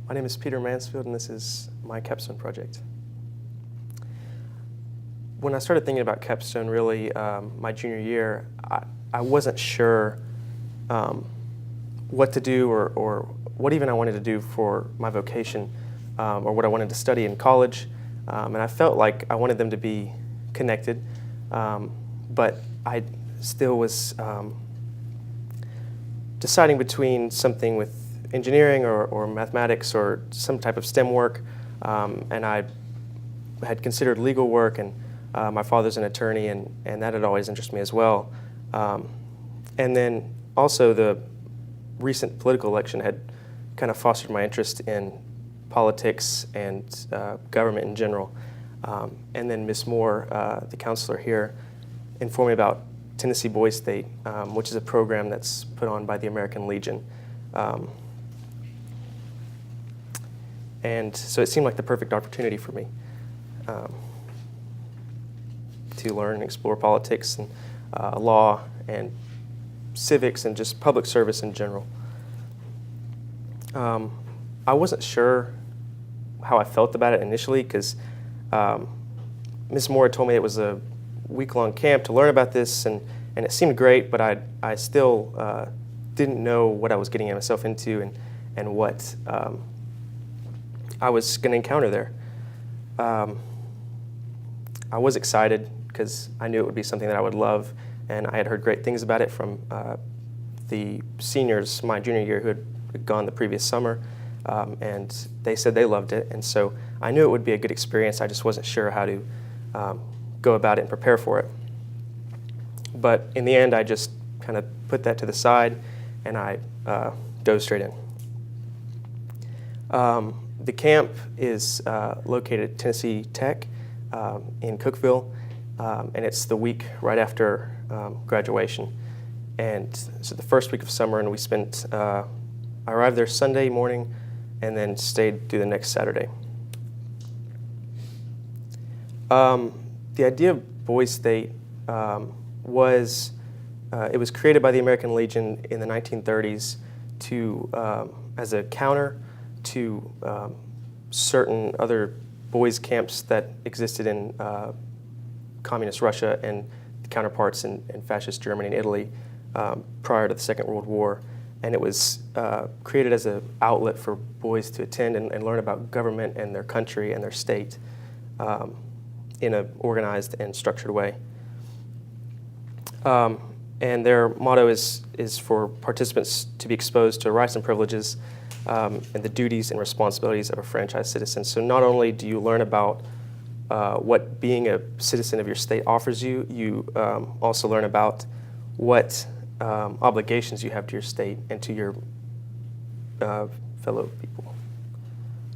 My name is Peter Mansfield, and this is my Capstone project. When I started thinking about Capstone, really, my junior year, I wasn't sure what to do or what even I wanted to do for my vocation or what I wanted to study in college. And I felt like I wanted them to be connected, but I still was deciding between something with engineering or mathematics or some type of STEM work, and I had considered legal work, and my father's an attorney, and that had always interested me as well. And then also the recent political election had kind of fostered my interest in politics and government in general. And then Miss Moore, the counselor here, informed me about Tennessee Boys State, which is a program that's put on by the American Legion. And so it seemed like the perfect opportunity for me to learn and explore politics and law and civics and just public service in general. I wasn't sure how I felt about it initially because Ms. Moore told me it was a week-long camp to learn about this, and it seemed great, but I still didn't know what I was getting myself into and what I was going to encounter there. I was excited because I knew it would be something that I would love, and I had heard great things about it from the seniors my junior year who had gone the previous summer, and they said they loved it, and so I knew it would be a good experience. I just wasn't sure how to go about it and prepare for it. But in the end, I just kind of put that to the side, and I dove straight in. The camp is located at Tennessee Tech in Cookeville, and it's the week right after graduation. And so the first week of summer, and we spent, I arrived there Sunday morning and then stayed through the next Saturday. The idea of Boys State was, it was created by the American Legion in the 1930s to, as a counter to certain other boys' camps that existed in communist Russia and counterparts in fascist Germany and Italy prior to the Second World War. And it was created as an outlet for boys to attend and learn about government and their country and their state in an organized and structured way. And their motto is for participants to be exposed to rights and privileges and the duties and responsibilities of a franchised citizen. So not only do you learn about what being a citizen of your state offers you, you also learn about what obligations you have to your state and to your fellow people.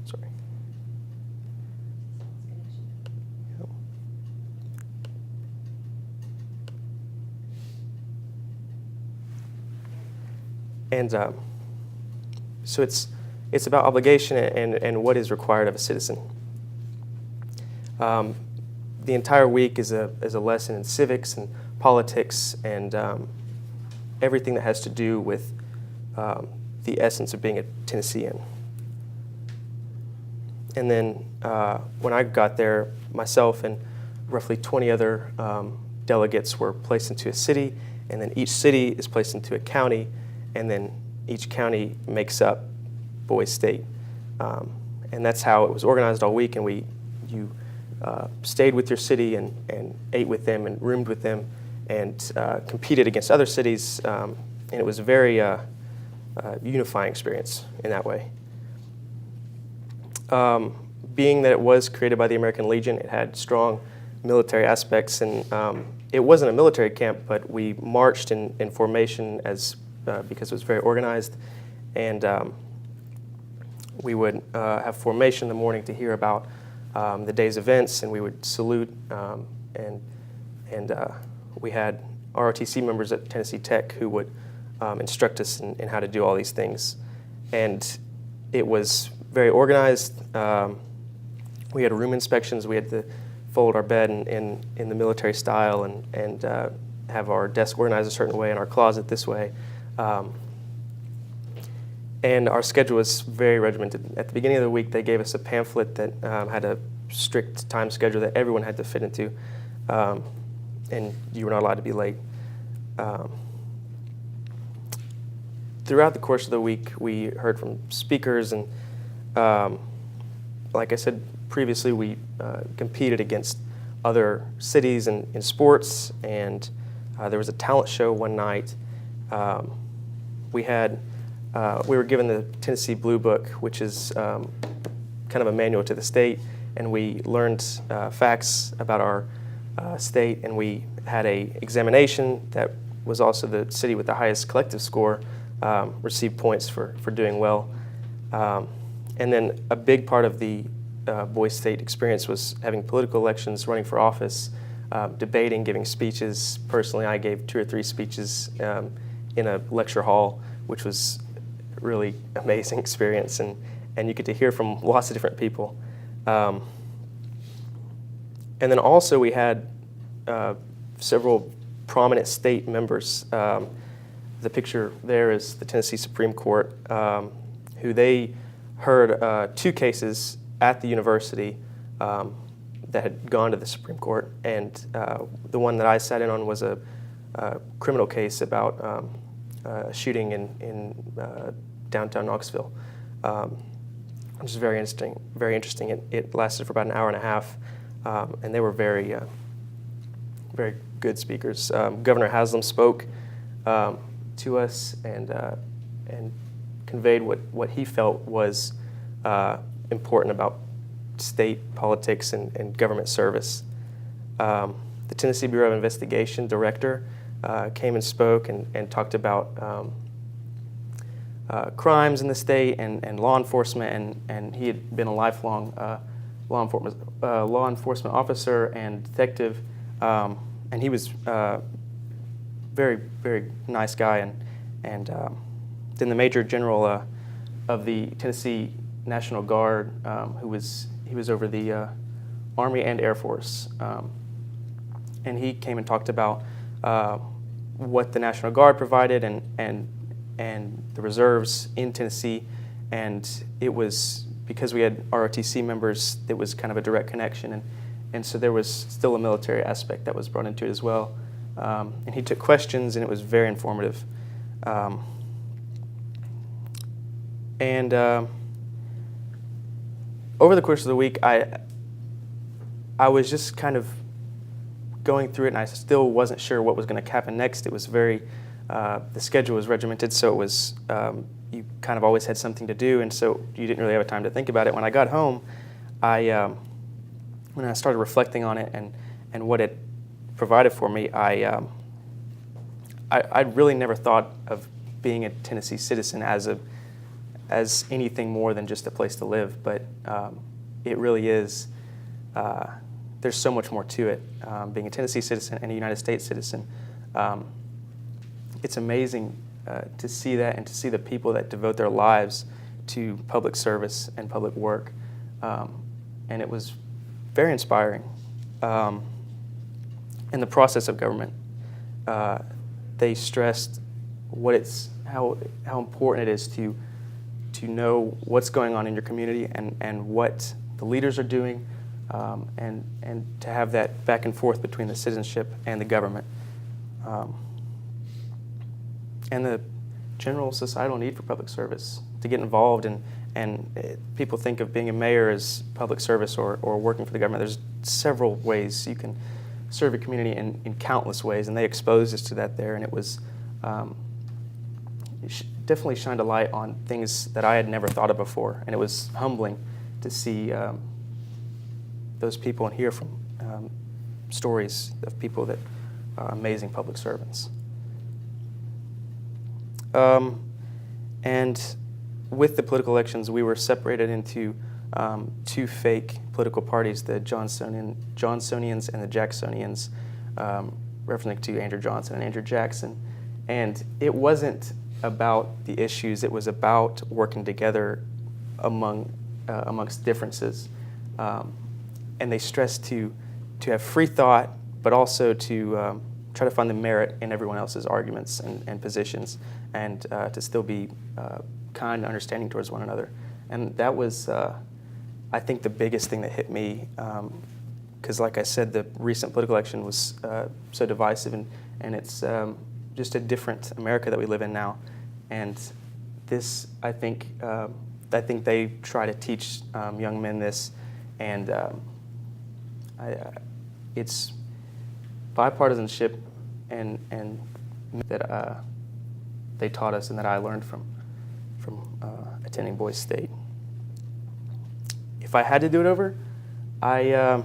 Sorry. And so it's about obligation and what is required of a citizen. The entire week is a lesson in civics and politics and everything that has to do with the essence of being a Tennessean. And then when I got there, myself and roughly 20 other delegates were placed into a city, and then each city is placed into a county, and then each county makes up Boys State. And that's how it was organized all week, and you stayed with your city and ate with them and roomed with them and competed against other cities, and it was a very unifying experience in that way. Being that it was created by the American Legion, it had strong military aspects, and it wasn't a military camp, but we marched in formation because it was very organized, and we would have formation in the morning to hear about the day's events, and we would salute, and we had ROTC members at Tennessee Tech who would instruct us in how to do all these things. And it was very organized. We had room inspections. We had to fold our bed in the military style and have our desk organized a certain way and our closet this way. And our schedule was very regimented. At the beginning of the week, they gave us a pamphlet that had a strict time schedule that everyone had to fit into, and you were not allowed to be late. Throughout the course of the week, we heard from speakers, and like I said previously, we competed against other cities in sports, and there was a talent show one night. We were given the Tennessee Blue Book, which is kind of a manual to the state, and we learned facts about our state, and we had a examination that was also the city with the highest collective score, received points for doing well. And then a big part of the Boise State experience was having political elections, running for office, debating, giving speeches. Personally, I gave 2 or 3 speeches in a lecture hall, which was really amazing experience, and you get to hear from lots of different people. And then also we had several prominent state members. The picture there is the Tennessee Supreme Court, who they heard 2 cases at the university that had gone to the Supreme Court, and the one that I sat in on was a criminal case about a shooting in downtown Knoxville, which is very interesting. Very interesting. It lasted for about an hour and a half, and they were very good speakers. Governor Haslam spoke to us and conveyed what he felt was important about state politics and government service. The Tennessee Bureau of Investigation director came and spoke and talked about crimes in the state and law enforcement, and he had been a lifelong law enforcement officer and detective, and he was very, very nice guy. And then the Major General of the Tennessee National Guard, he was over the Army and Air Force, and he came and talked about what the National Guard provided and the reserves in Tennessee, and it was because we had ROTC members, it was kind of a direct connection, and so there was still a military aspect that was brought into it as well. And he took questions, and it was very informative. And over the course of the week, I was just kind of going through it, and I still wasn't sure what was going to happen next. It was very, the schedule was regimented, so it was, you kind of always had something to do, and so you didn't really have time to think about it. When I got home, when I started reflecting on it and what it provided for me, I really never thought of being a Tennessee citizen as anything more than just a place to live, but it really is. There's so much more to it. Being a Tennessee citizen and a United States citizen, it's amazing to see that and to see the people that devote their lives to public service and public work, and it was very inspiring. In the process of government, they stressed how important it is to know what's going on in your community and what the leaders are doing, and to have that back and forth between the citizenship and the government, and the general societal need for public service, to get involved and people think of being a mayor as public service or working for the government. There's several ways you can serve your community in countless ways, and they exposed us to that there, and it was definitely shined a light on things that I had never thought of before, and it was humbling to see those people and hear from stories of people that are amazing public servants. And with the political elections, we were separated into 2 fake political parties, the Johnsonians and the Jacksonians, referring to Andrew Johnson and Andrew Jackson. And it wasn't about the issues, it was about working together amongst differences. And they stressed to have free thought, but also to try to find the merit in everyone else's arguments and positions, and to still be kind and understanding towards one another. And that was, I think, the biggest thing that hit me, because like I said, the recent political election was so divisive, and it's just a different America that we live in now. And this, I think they try to teach young men this, and it's bipartisanship and that they taught us and that I learned from attending Boise State. If I had to do it over, I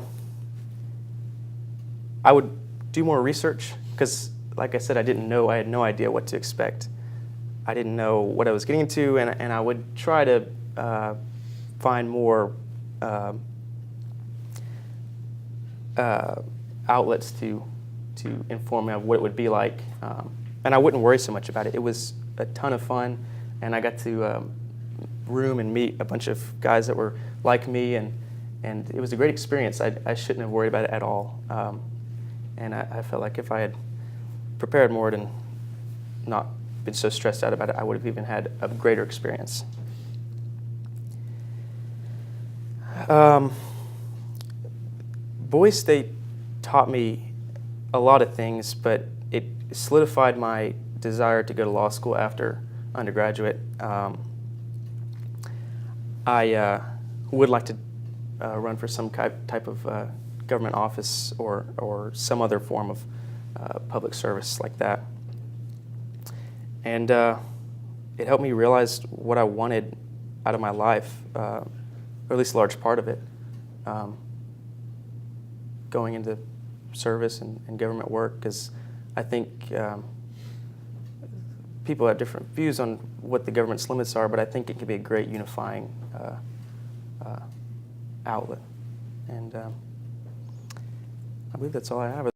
would do more research, because like I said, I had no idea what to expect. I didn't know what I was getting into, and I would try to find more outlets to inform me of what it would be like, and I wouldn't worry so much about it. It was a ton of fun, and I got to room and meet a bunch of guys that were like me, and it was a great experience. I shouldn't have worried about it at all, and I felt like if I had prepared more and not been so stressed out about it, I would have even had a greater experience. Boise State taught me a lot of things, but it solidified my desire to go to law school after undergraduate. I would like to run for some type of government office or some other form of public service like that. And it helped me realize what I wanted out of my life, or at least a large part of it, going into service and government work, because I think people have different views on what the government's limits are, but I think it can be a great unifying outlet. And I believe that's all I have.